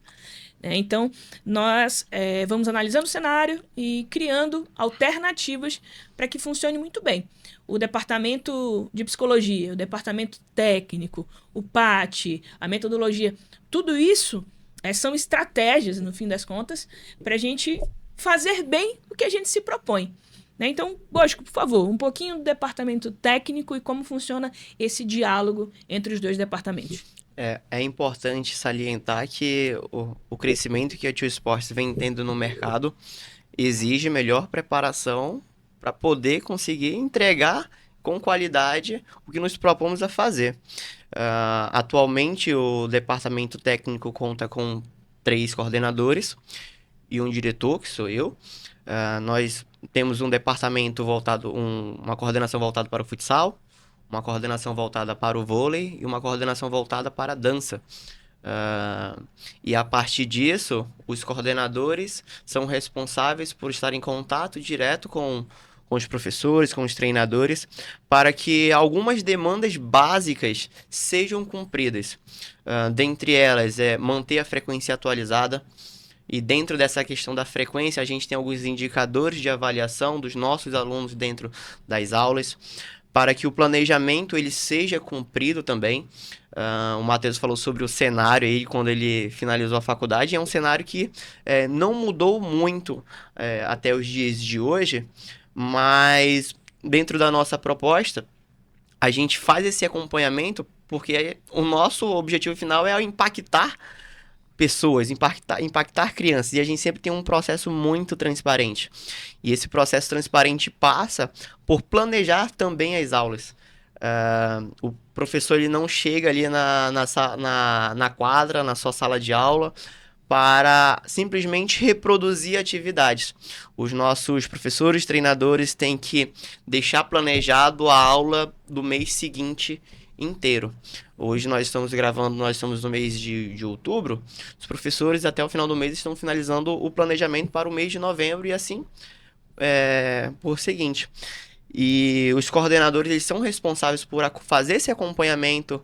Então, nós vamos analisando o cenário e criando alternativas para que funcione muito bem. O departamento de psicologia, o departamento técnico, o PAT, a metodologia, tudo isso são estratégias, no fim das contas, para a gente fazer bem o que a gente se propõe. Então, Bosco, por favor, um pouquinho do departamento técnico e como funciona esse diálogo entre os dois departamentos. É importante salientar que o crescimento que a Tio Esportes vem tendo no mercado exige melhor preparação para poder conseguir entregar com qualidade o que nos propomos a fazer. Atualmente, o departamento técnico conta com 3 coordenadores e um diretor, que sou eu. Nós temos um departamento voltado, uma coordenação voltada para o futsal, uma coordenação voltada para o vôlei e uma coordenação voltada para a dança. E a partir disso, os coordenadores são responsáveis por estar em contato direto com os professores, com os treinadores, para que algumas demandas básicas sejam cumpridas. Dentre elas, manter a frequência atualizada. E dentro dessa questão da frequência, a gente tem alguns indicadores de avaliação dos nossos alunos dentro das aulas, para que o planejamento ele seja cumprido também. O Matheus falou sobre o cenário aí quando ele finalizou a faculdade. É um cenário que não mudou muito até os dias de hoje, mas dentro da nossa proposta, a gente faz esse acompanhamento porque o nosso objetivo final é impactar pessoas, impactar crianças, e a gente sempre tem um processo muito transparente. E esse processo transparente passa por planejar também as aulas. O professor ele não chega ali na quadra, na sua sala de aula, para simplesmente reproduzir atividades. Os nossos professores, treinadores têm que deixar planejado a aula do mês seguinte inteiro. Hoje nós estamos gravando, nós estamos no mês de outubro. Os professores até o final do mês estão finalizando o planejamento para o mês de novembro e assim por seguinte. E os coordenadores eles são responsáveis por fazer esse acompanhamento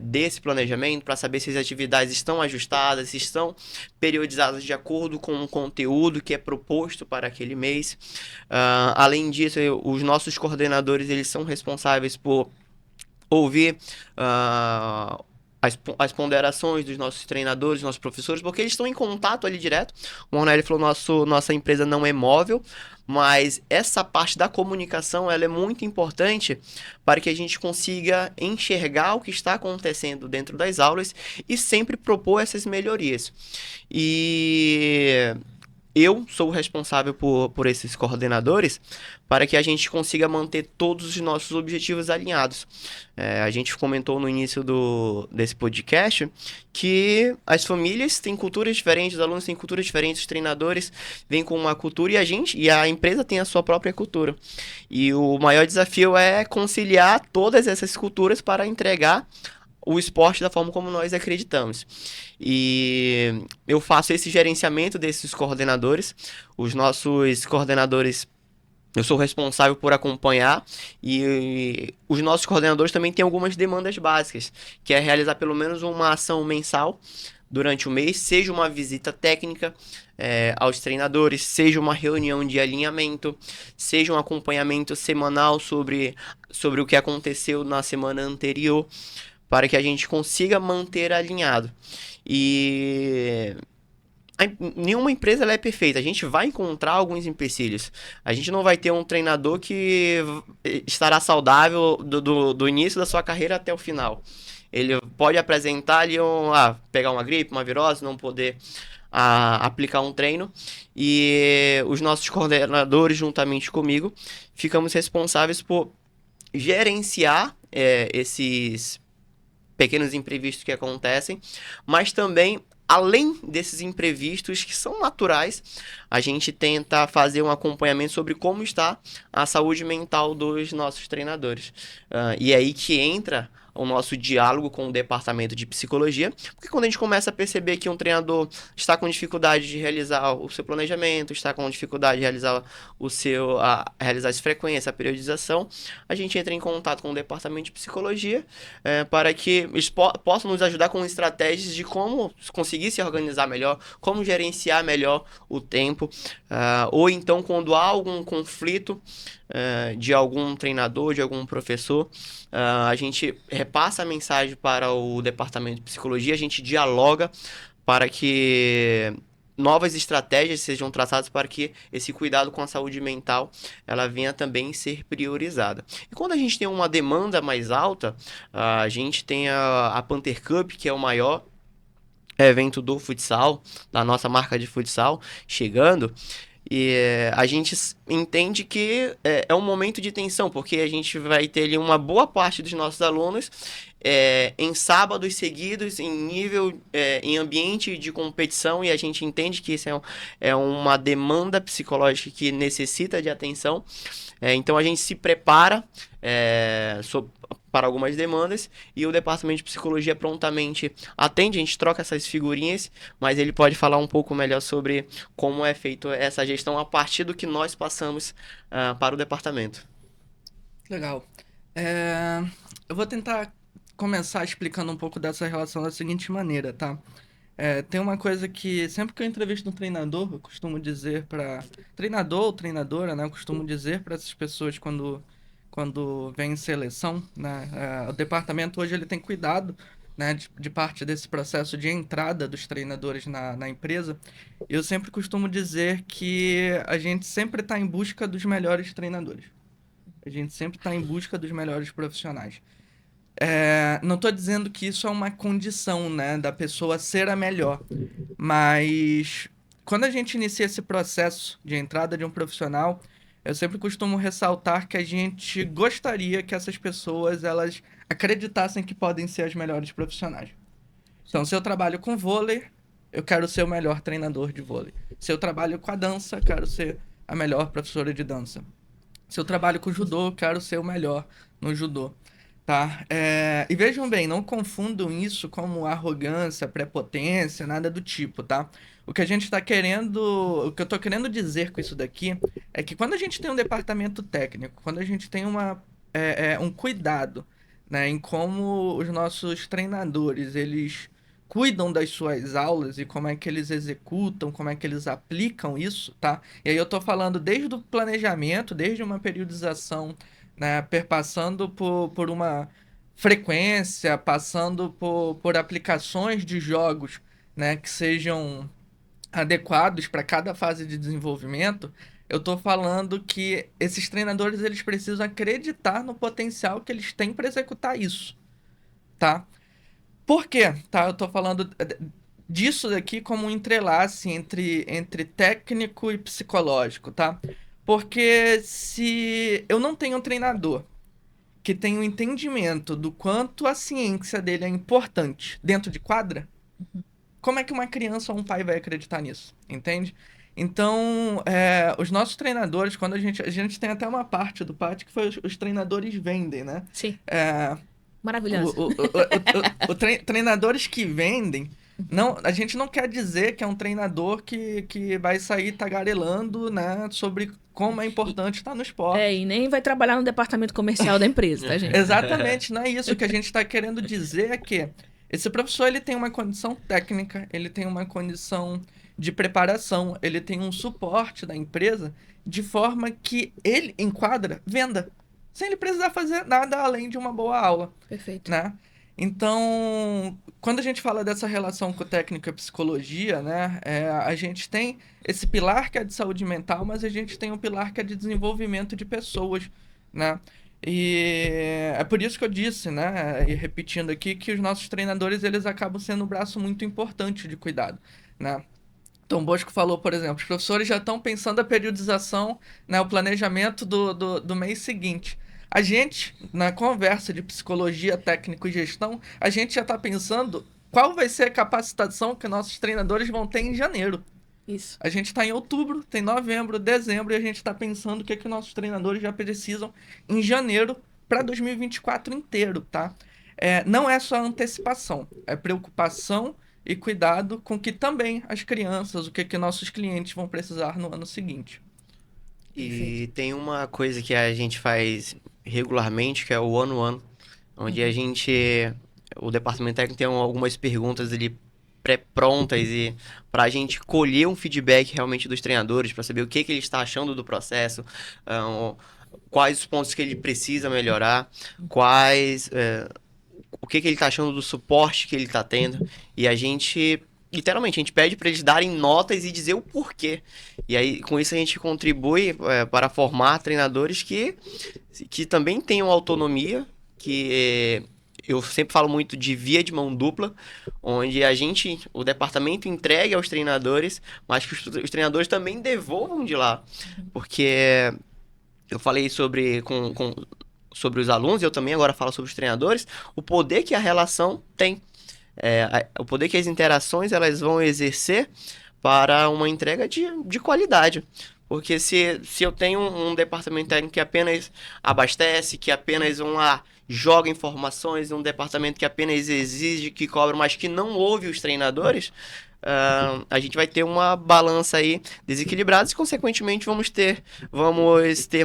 desse planejamento para saber se as atividades estão ajustadas, se estão periodizadas de acordo com o conteúdo que é proposto para aquele mês. Além disso, os nossos coordenadores eles são responsáveis por ouvir as ponderações dos nossos treinadores, dos nossos professores, porque eles estão em contato ali direto. O Ronelli falou, nossa empresa não é móvel, mas essa parte da comunicação ela é muito importante para que a gente consiga enxergar o que está acontecendo dentro das aulas e sempre propor essas melhorias. E eu sou o responsável por esses coordenadores para que a gente consiga manter todos os nossos objetivos alinhados. A gente comentou no início desse podcast que as famílias têm culturas diferentes, os alunos têm culturas diferentes, os treinadores vêm com uma cultura e a empresa tem a sua própria cultura. E o maior desafio é conciliar todas essas culturas para entregar o esporte da forma como nós acreditamos. E eu faço esse gerenciamento desses coordenadores. Os nossos coordenadores, eu sou responsável por acompanhar, e os nossos coordenadores também têm algumas demandas básicas, que é realizar pelo menos uma ação mensal durante o mês, seja uma visita técnica aos treinadores, seja uma reunião de alinhamento, seja um acompanhamento semanal sobre o que aconteceu na semana anterior, para que a gente consiga manter alinhado. E nenhuma empresa ela é perfeita. A gente vai encontrar alguns empecilhos. A gente não vai ter um treinador que estará saudável do início da sua carreira até o final. Ele pode apresentar ali pegar uma gripe, uma virose, não poder a aplicar um treino e os nossos coordenadores, juntamente comigo, ficamos responsáveis por gerenciar esses pequenos imprevistos que acontecem, mas também, além desses imprevistos que são naturais, a gente tenta fazer um acompanhamento sobre como está a saúde mental dos nossos treinadores. E é aí que entra o nosso diálogo com o departamento de psicologia, porque quando a gente começa a perceber que um treinador está com dificuldade de realizar o seu planejamento, está com dificuldade de realizar realizar as frequências, a periodização, a gente entra em contato com o departamento de psicologia para que eles possam nos ajudar com estratégias de como conseguir se organizar melhor, como gerenciar melhor o tempo, ou então quando há algum conflito de algum treinador, de algum professor, a gente repassa a mensagem para o departamento de psicologia, a gente dialoga para que novas estratégias sejam traçadas para que esse cuidado com a saúde mental ela venha também ser priorizada. E quando a gente tem uma demanda mais alta, a gente tem a Panther Cup, que é o maior evento do futsal, da nossa marca de futsal, chegando. E a gente entende que é um momento de tensão, porque a gente vai ter ali uma boa parte dos nossos alunos em sábados seguidos, em nível, em ambiente de competição, e a gente entende que isso é uma demanda psicológica que necessita de atenção. Então a gente se prepara para algumas demandas e o departamento de psicologia prontamente atende, a gente troca essas figurinhas, mas ele pode falar um pouco melhor sobre como é feita essa gestão a partir do que nós passamos para o departamento. Legal. Eu vou tentar começar explicando um pouco dessa relação da seguinte maneira, tá? Tem uma coisa que sempre que eu entrevisto um treinador, eu costumo dizer para treinador ou treinadora, né? Eu costumo dizer para essas pessoas quando vem em seleção, né? O departamento hoje ele tem cuidado, né, de parte desse processo de entrada dos treinadores na empresa. Eu sempre costumo dizer que a gente sempre está em busca dos melhores treinadores. A gente sempre está em busca dos melhores profissionais. Não estou dizendo que isso é uma condição, né, da pessoa ser a melhor, mas quando a gente inicia esse processo de entrada de um profissional, eu sempre costumo ressaltar que a gente gostaria que essas pessoas elas acreditassem que podem ser as melhores profissionais. Então, se eu trabalho com vôlei, eu quero ser o melhor treinador de vôlei. Se eu trabalho com a dança, eu quero ser a melhor professora de dança. Se eu trabalho com judô, eu quero ser o melhor no judô. Tá? E vejam bem, não confundam isso como arrogância, prepotência, nada do tipo, tá? O que eu tô querendo dizer com isso daqui é que quando a gente tem um departamento técnico, quando a gente tem um cuidado, né, em como os nossos treinadores, eles cuidam das suas aulas e como é que eles executam, como é que eles aplicam isso, tá? E aí eu tô falando desde o planejamento, desde uma periodização, né, perpassando por uma frequência, passando por aplicações de jogos, né, que sejam adequados para cada fase de desenvolvimento. Eu estou falando que esses treinadores eles precisam acreditar no potencial que eles têm para executar isso, tá? Por quê? Tá? Eu estou falando disso daqui como um entrelace entre técnico e psicológico, tá? Porque se eu não tenho um treinador que tenha um entendimento do quanto a ciência dele é importante dentro de quadra, como é que uma criança ou um pai vai acreditar nisso? Entende? Então, os nossos treinadores, quando a gente tem até uma parte do pátio que foi os treinadores vendem, né? Sim. Maravilhoso. Treinadores que vendem, a gente não quer dizer que é um treinador que vai sair tagarelando, né, sobre como é importante estar no esporte. E nem vai trabalhar no departamento comercial da empresa, tá, gente? Exatamente, não é isso. O que a gente está querendo dizer é que esse professor ele tem uma condição técnica, ele tem uma condição de preparação, ele tem um suporte da empresa de forma que ele enquadra venda, sem ele precisar fazer nada além de uma boa aula. Perfeito. Né? Então, quando a gente fala dessa relação com o técnico e a psicologia, né, a gente tem esse pilar que é de saúde mental, mas a gente tem um pilar que é de desenvolvimento de pessoas, né? E é por isso que eu disse, né, e repetindo aqui, que os nossos treinadores eles acabam sendo um braço muito importante de cuidado, né? Tom Bosco falou, por exemplo, os professores já estão pensando a periodização, né, o planejamento do mês seguinte. A gente, na conversa de psicologia, técnico e gestão, a gente já está pensando qual vai ser a capacitação que nossos treinadores vão ter em janeiro. Isso. A gente está em outubro, tem novembro, dezembro, e a gente está pensando o que nossos treinadores já precisam em janeiro para 2024 inteiro, tá? Não é só antecipação, é preocupação e cuidado com que também as crianças, o que nossos clientes vão precisar no ano seguinte. E tem uma coisa que a gente faz regularmente, que é o one-on-one, onde o departamento técnico tem algumas perguntas ali pré-prontas e para a gente colher um feedback realmente dos treinadores, para saber o que ele está achando do processo, quais os pontos que ele precisa melhorar, o que ele está achando do suporte que ele está tendo. E a gente, literalmente, a gente pede para eles darem notas e dizer o porquê. E aí, com isso, a gente contribui para formar treinadores que também tenham autonomia, eu sempre falo muito de via de mão dupla, onde o departamento entregue aos treinadores, mas que os treinadores também devolvam de lá. Porque eu falei sobre os alunos, eu também agora falo sobre os treinadores, o poder que a relação tem. O poder que as interações elas vão exercer para uma entrega de qualidade. Porque se eu tenho um departamento técnico que apenas abastece, que apenas joga informações, um departamento que apenas exige, que cobra, mas que não ouve os treinadores, a gente vai ter uma balança aí desequilibrada e, consequentemente, vamos ter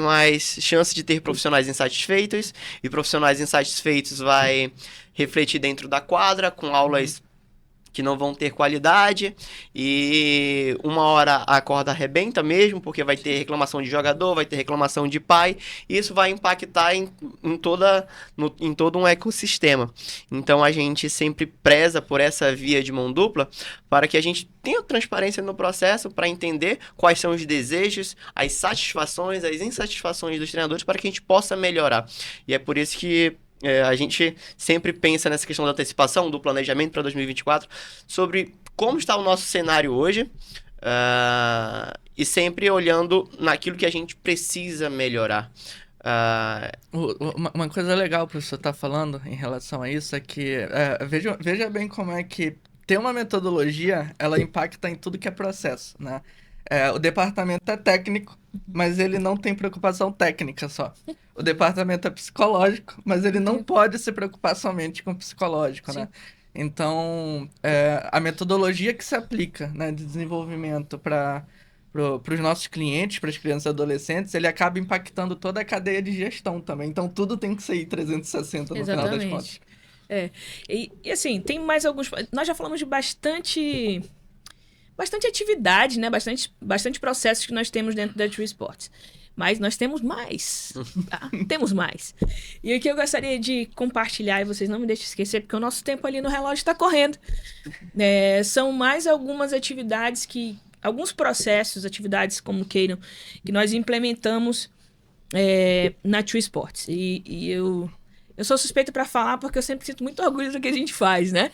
mais chance de ter profissionais insatisfeitos, e profissionais insatisfeitos vai refletir dentro da quadra, com aulas que não vão ter qualidade, e uma hora a corda arrebenta mesmo, porque vai ter reclamação de jogador, vai ter reclamação de pai, e isso vai impactar em todo um ecossistema. Então a gente sempre preza por essa via de mão dupla, para que a gente tenha transparência no processo, para entender quais são os desejos, as satisfações, as insatisfações dos treinadores, para que a gente possa melhorar. E é por isso que a gente sempre pensa nessa questão da antecipação, do planejamento para 2024, sobre como está o nosso cenário hoje, e sempre olhando naquilo que a gente precisa melhorar. Uma coisa legal que você está falando em relação a isso é que veja bem como é que ter uma metodologia, ela impacta em tudo que é processo, né? O departamento é técnico, mas ele não tem preocupação técnica só. O departamento é psicológico, mas ele não pode se preocupar somente com o psicológico, né? Então, a metodologia que se aplica, né, de desenvolvimento para os nossos clientes, para as crianças e adolescentes, ele acaba impactando toda a cadeia de gestão também. Então, tudo tem que ser 360 no final das contas. E assim, tem mais alguns... Nós já falamos de bastante atividade, né? Bastante processos que nós temos dentro da True Sports. Mas nós temos mais, tá? Temos mais. E o que eu gostaria de compartilhar, e vocês não me deixem esquecer, porque o nosso tempo ali no relógio está correndo. São mais algumas atividades alguns processos, atividades como queiram, que nós implementamos na True Sports. E eu sou suspeita para falar porque eu sempre sinto muito orgulho do que a gente faz, né?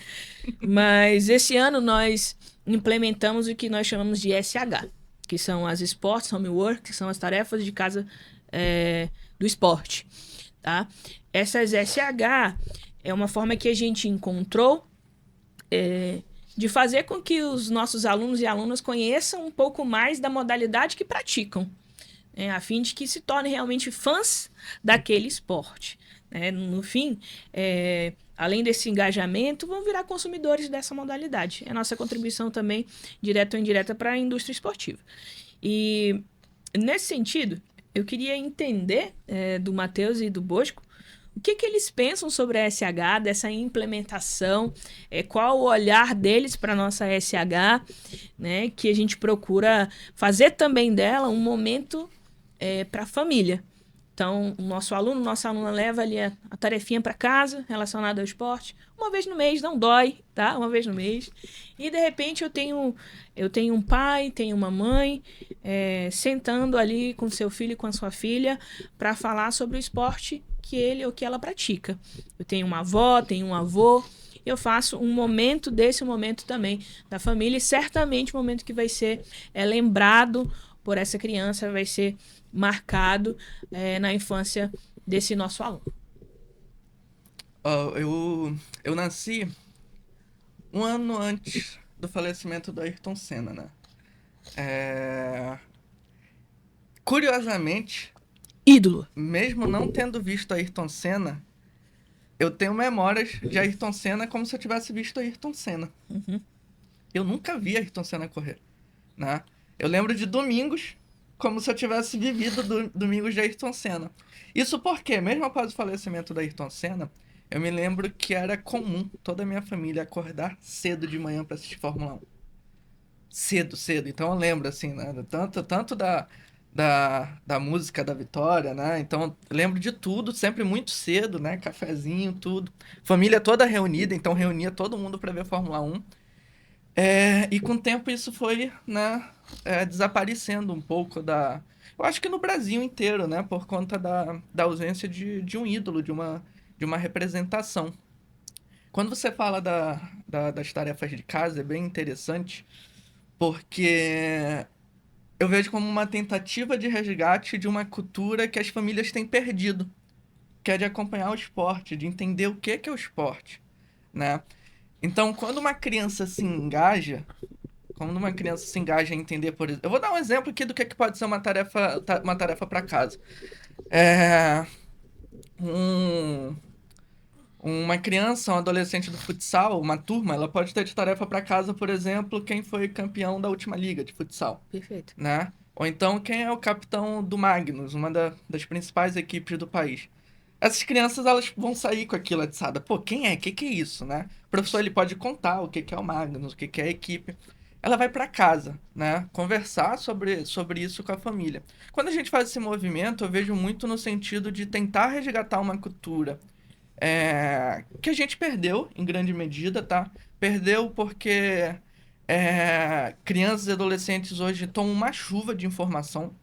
Mas esse ano nós implementamos o que nós chamamos de SH, que são as Sports Homework, que são as tarefas de casa do esporte, tá? Essas SH é uma forma que a gente encontrou de fazer com que os nossos alunos e alunas conheçam um pouco mais da modalidade que praticam, a fim de que se tornem realmente fãs daquele esporte. No fim, além desse engajamento, vão virar consumidores dessa modalidade. É a nossa contribuição também, direta ou indireta, para a indústria esportiva. E, nesse sentido, eu queria entender do Matheus e do Bosco o que eles pensam sobre a SH, dessa implementação, qual o olhar deles para a nossa SH, né, que a gente procura fazer também dela um momento para a família. Então, o nossa aluna leva ali a tarefinha para casa relacionada ao esporte, uma vez no mês, não dói, tá? Uma vez no mês. E, de repente, eu tenho um pai, tenho uma mãe sentando ali com seu filho e com a sua filha para falar sobre o esporte que ele ou que ela pratica. Eu tenho uma avó, tenho um avô. eu faço um momento desse momento também da família, e certamente um momento que vai ser lembrado por essa criança, vai ser marcado na infância desse nosso aluno. Eu nasci um ano antes do falecimento do Ayrton Senna, né? Curiosamente, Ídolo. mesmo não tendo visto Ayrton Senna, eu tenho memórias de Ayrton Senna como se eu tivesse visto Ayrton Senna. Uhum. Eu nunca vi Ayrton Senna correr, né? Eu lembro de domingos como se eu tivesse vivido domingos de Ayrton Senna. Isso porque, mesmo após o falecimento do Ayrton Senna, eu me lembro que era comum toda a minha família acordar cedo de manhã para assistir Fórmula 1. Cedo, cedo. Então eu lembro, assim, né? Tanto da música da vitória, né? Então eu lembro de tudo, sempre muito cedo, né? Cafezinho, tudo. Família toda reunida, então reunia todo mundo para ver Fórmula 1. E com o tempo isso foi, né, desaparecendo um pouco da... Eu acho que no Brasil inteiro, né? Por conta da ausência de um ídolo, de uma representação. Quando você fala das tarefas de casa, é bem interessante, porque eu vejo como uma tentativa de resgate de uma cultura que as famílias têm perdido, que é de acompanhar o esporte, de entender o que é o esporte, né? Então, quando uma criança se engaja, em entender, por exemplo... Eu vou dar um exemplo aqui do que pode ser uma tarefa para casa. Uma criança, um adolescente do futsal, uma turma, ela pode ter de tarefa para casa, por exemplo, quem foi campeão da última liga de futsal. Perfeito. Né? Ou então quem é o capitão do Magnus, uma das principais equipes do país. Essas crianças, elas vão sair com aquilo atiçada. Pô, quem é? O que é isso, né? O professor, ele pode contar o que é o Magnus, o que é a equipe. Ela vai para casa, né? Conversar sobre isso com a família. Quando a gente faz esse movimento, eu vejo muito no sentido de tentar resgatar uma cultura que a gente perdeu, em grande medida, tá? Perdeu porque crianças e adolescentes hoje tomam uma chuva de informação,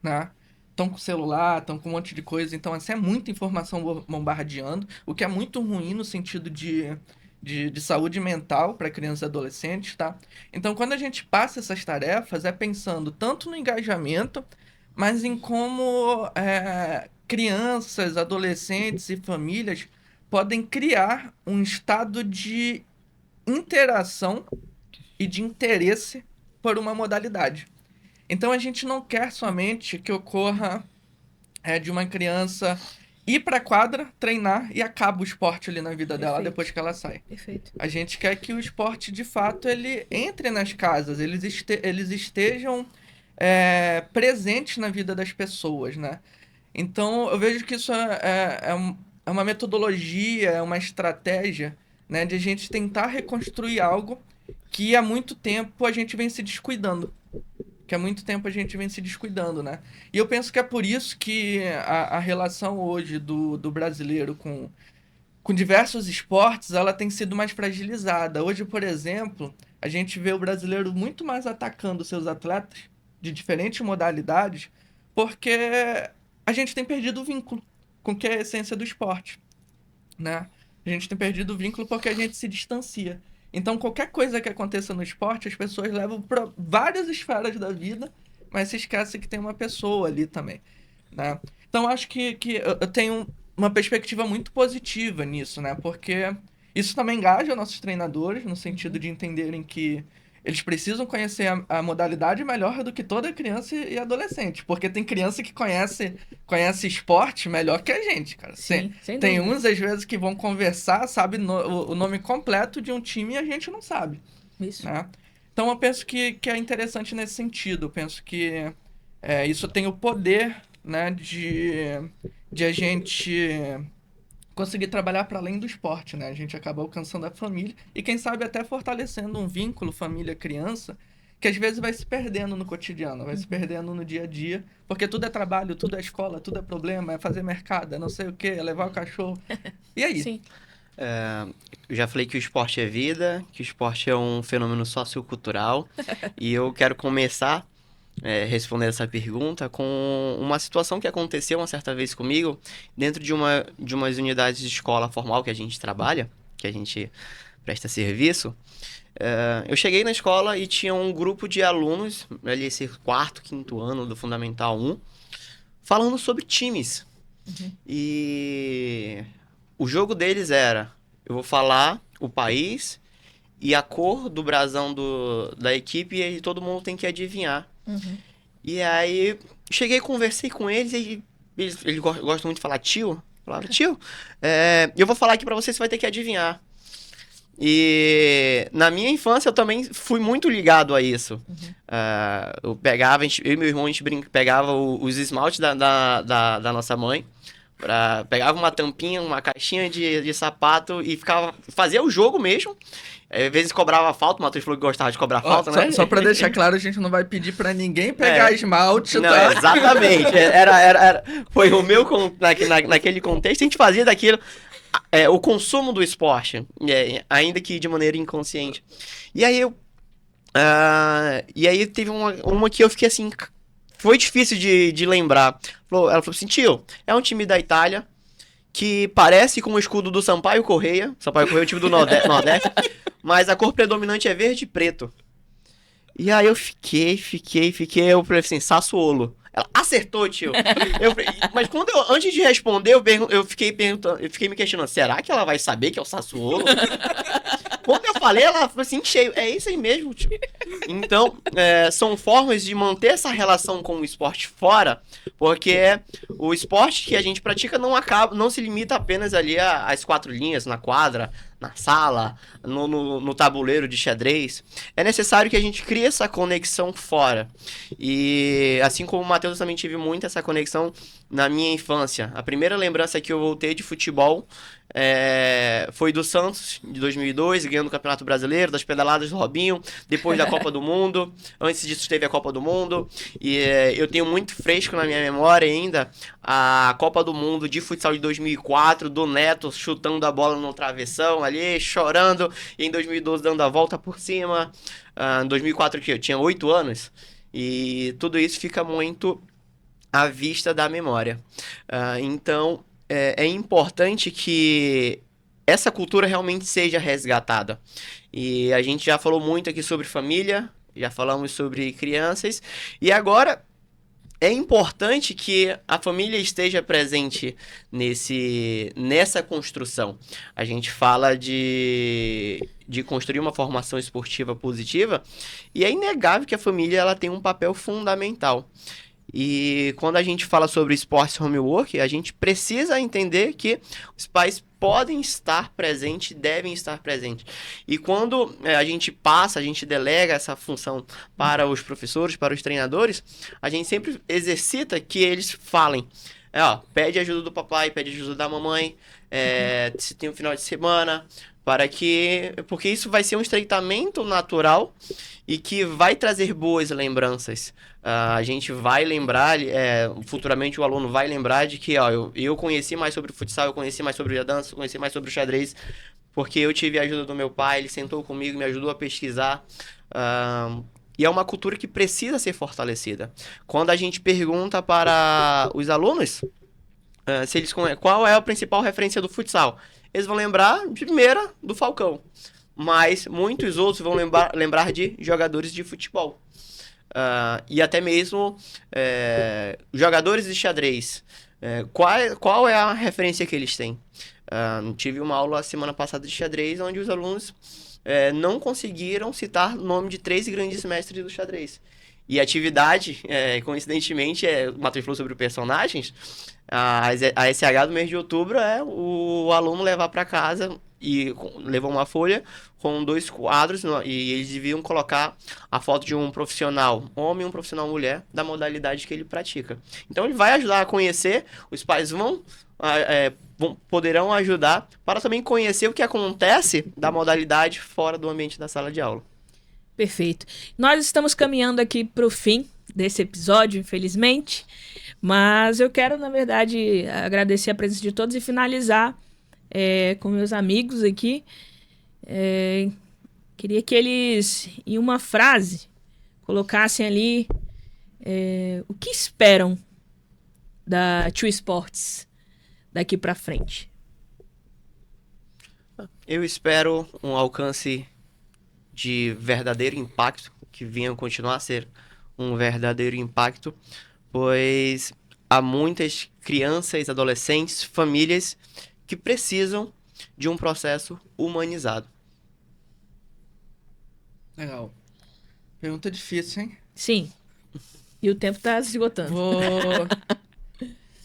né? Estão com celular, estão com um monte de coisa, então assim, é muita informação bombardeando, o que é muito ruim no sentido de saúde mental para crianças e adolescentes, tá? Então, quando a gente passa essas tarefas, é pensando tanto no engajamento, mas em como crianças, adolescentes e famílias podem criar um estado de interação e de interesse por uma modalidade. Então, a gente não quer somente que ocorra de uma criança ir para a quadra, treinar e acaba o esporte ali na vida dela depois que ela sai. Perfeito. A gente quer que o esporte, de fato, ele entre nas casas, eles estejam presentes na vida das pessoas, né? Então, eu vejo que isso é uma metodologia, é uma estratégia, né, de a gente tentar reconstruir algo que há muito tempo a gente vem se descuidando. Né? E eu penso que é por isso que a relação hoje do brasileiro com diversos esportes, ela tem sido mais fragilizada. Hoje, por exemplo, a gente vê o brasileiro muito mais atacando seus atletas de diferentes modalidades, porque a gente tem perdido o vínculo com o que é a essência do esporte, né? A gente tem perdido o vínculo porque a gente se distancia. Então, qualquer coisa que aconteça no esporte, as pessoas levam para várias esferas da vida, mas se esquece que tem uma pessoa ali também, né? Então, acho que eu tenho uma perspectiva muito positiva nisso, né? Porque isso também engaja nossos treinadores, no sentido de entenderem que eles precisam conhecer a modalidade melhor do que toda criança e adolescente. Porque tem criança que conhece esporte melhor que a gente, cara. Sim, sem tem dúvida. uns, às vezes, que vão conversar, sabe o nome completo de um time e a gente não sabe. Isso. Né? Então, eu penso que é interessante nesse sentido. Eu penso que isso tem o poder, né, de a gente conseguir trabalhar para além do esporte, né? A gente acaba alcançando a família e, quem sabe, até fortalecendo um vínculo família-criança que às vezes vai se perdendo no cotidiano, vai se perdendo no dia a dia, porque tudo é trabalho, tudo é escola, tudo é problema, é fazer mercado, é não sei o quê, é levar o cachorro. E aí? Sim. Eu já falei que o esporte é vida, que o esporte é um fenômeno sociocultural, e eu quero começar responder essa pergunta com uma situação que aconteceu uma certa vez comigo dentro de umas unidades de escola formal que a gente trabalha. que a gente presta serviço, eu cheguei na escola e tinha um grupo de alunos, ali esse quarto, quinto ano do Fundamental 1, falando sobre times. E o jogo deles era, eu vou falar o país e a cor do brasão da equipe e aí todo mundo tem que adivinhar. E aí, cheguei, conversei com eles e eles gostam muito de falar tio. Falaram, tio, eu vou falar aqui pra você vai ter que adivinhar. E na minha infância eu também fui muito ligado a isso. Eu pegava, eu e meu irmão, a gente pegava os esmaltes da nossa mãe, pegava uma tampinha, uma caixinha de sapato e fazia o jogo mesmo. Às vezes cobrava falta, o Matheus falou que gostava de cobrar falta, né? Só pra deixar claro, a gente não vai pedir pra ninguém pegar esmalte. Não, Tá? exatamente. Foi o meu, naquele contexto, a gente fazia daquilo o consumo do esporte, ainda que de maneira inconsciente. E aí teve uma que eu fiquei assim, foi difícil de lembrar. Ela falou assim, tio, é um time da Itália que parece com o escudo do Sampaio Corrêa. Sampaio Corrêa é o time do Nordeste, mas a cor predominante é verde e preto. E aí eu fiquei, eu falei assim, Sassuolo. Ela acertou, tio. Mas antes de responder, eu fiquei me questionando, será que ela vai saber que é o Sassuolo? Quando eu falei, ela falou assim, cheio, é isso aí mesmo, tio. Então, são formas de manter essa relação com o esporte fora, porque o esporte que a gente pratica não se limita apenas ali às 4 linhas, na quadra, na sala, no tabuleiro de xadrez. É necessário que a gente crie essa conexão fora. E assim como o Matheus, eu também tive muito essa conexão na minha infância. A primeira lembrança que eu voltei de futebol foi do Santos, de 2002, ganhando o Campeonato Brasileiro, das pedaladas do Robinho, depois da Copa do Mundo. Antes disso teve a Copa do Mundo. E eu tenho muito fresco na minha memória ainda a Copa do Mundo de futsal de 2004, do Neto chutando a bola no travessão ali, chorando, e em 2012 dando a volta por cima. Em 2004 que eu tinha 8 anos. E tudo isso fica muito à vista da memória. Então, é importante que essa cultura realmente seja resgatada. E a gente já falou muito aqui sobre família, já falamos sobre crianças, e agora é importante que a família esteja presente nessa construção. A gente fala de construir uma formação esportiva positiva, e é inegável que a família ela tem um papel fundamental. E quando a gente fala sobre esportes homework, a gente precisa entender que os pais podem estar presentes, devem estar presentes. E quando a gente delega essa função para os professores, para os treinadores, a gente sempre exercita que eles falem. Pede ajuda do papai, pede ajuda da mamãe, se tem um final de semana, porque isso vai ser um estreitamento natural e que vai trazer boas lembranças. A gente vai lembrar, futuramente o aluno vai lembrar de que eu conheci mais sobre o futsal, eu conheci mais sobre a dança, eu conheci mais sobre o xadrez, porque eu tive a ajuda do meu pai, ele sentou comigo, me ajudou a pesquisar. E é uma cultura que precisa ser fortalecida. Quando a gente pergunta para os alunos qual é a principal referência do futsal, eles vão lembrar, de primeira, do Falcão. Mas muitos outros vão lembrar de jogadores de futebol. E até mesmo jogadores de xadrez. Qual é a referência que eles têm? Tive uma aula semana passada de xadrez onde os alunos não conseguiram citar o nome de 3 grandes mestres do xadrez. E a atividade, coincidentemente, o Matheus falou sobre os personagens, a SH do mês de outubro é o aluno levar para casa e levou uma folha com 2 quadros e eles deviam colocar a foto de um profissional homem e um profissional mulher da modalidade que ele pratica. Então ele vai ajudar a conhecer, os pais poderão ajudar para também conhecer o que acontece da modalidade fora do ambiente da sala de aula. Perfeito. Nós estamos caminhando aqui para o fim desse episódio, infelizmente, mas eu quero, na verdade, agradecer a presença de todos e finalizar com meus amigos aqui. Queria que eles, em uma frase, colocassem ali o que esperam da Two Sports daqui para frente. Eu espero um alcance de verdadeiro impacto, que venha continuar a ser um verdadeiro impacto, pois há muitas crianças, adolescentes, famílias que precisam de um processo humanizado. Legal. Pergunta difícil, hein? Sim. E o tempo tá se esgotando.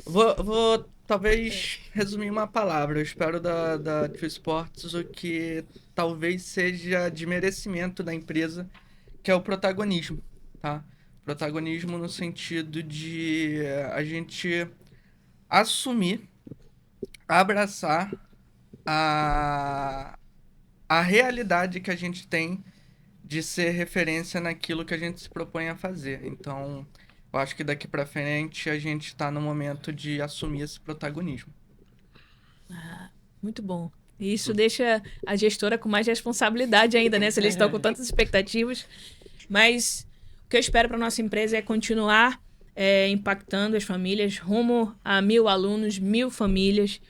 Vou talvez resumir uma palavra. Eu espero da True Sports o que talvez seja de merecimento da empresa, que é o protagonismo, tá? Protagonismo no sentido de a gente assumir, abraçar a realidade que a gente tem de ser referência naquilo que a gente se propõe a fazer. Então, eu acho que daqui pra frente a gente está no momento de assumir esse protagonismo. Muito bom. E isso deixa a gestora com mais responsabilidade ainda, né? Se eles estão com tantas expectativas. Mas o que eu espero para nossa empresa é continuar impactando as famílias rumo a 1.000 alunos, 1.000 famílias.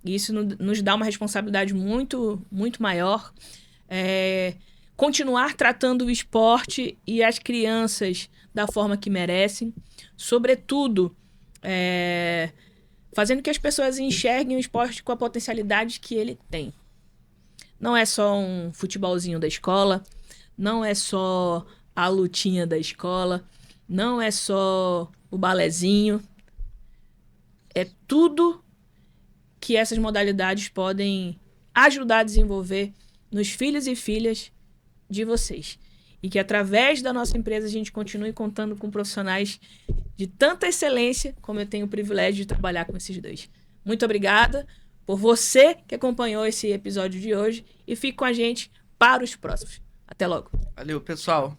E isso nos dá uma responsabilidade muito, muito maior. Continuar tratando o esporte e as crianças da forma que merecem. Sobretudo, fazendo que as pessoas enxerguem o esporte com a potencialidade que ele tem. Não é só um futebolzinho da escola, não é só a lutinha da escola, não é só o balezinho. É tudo que essas modalidades podem ajudar a desenvolver nos filhos e filhas de vocês. E que através da nossa empresa a gente continue contando com profissionais de tanta excelência como eu tenho o privilégio de trabalhar com esses dois. Muito obrigada por você que acompanhou esse episódio de hoje e fique com a gente para os próximos. Até logo. Valeu, pessoal.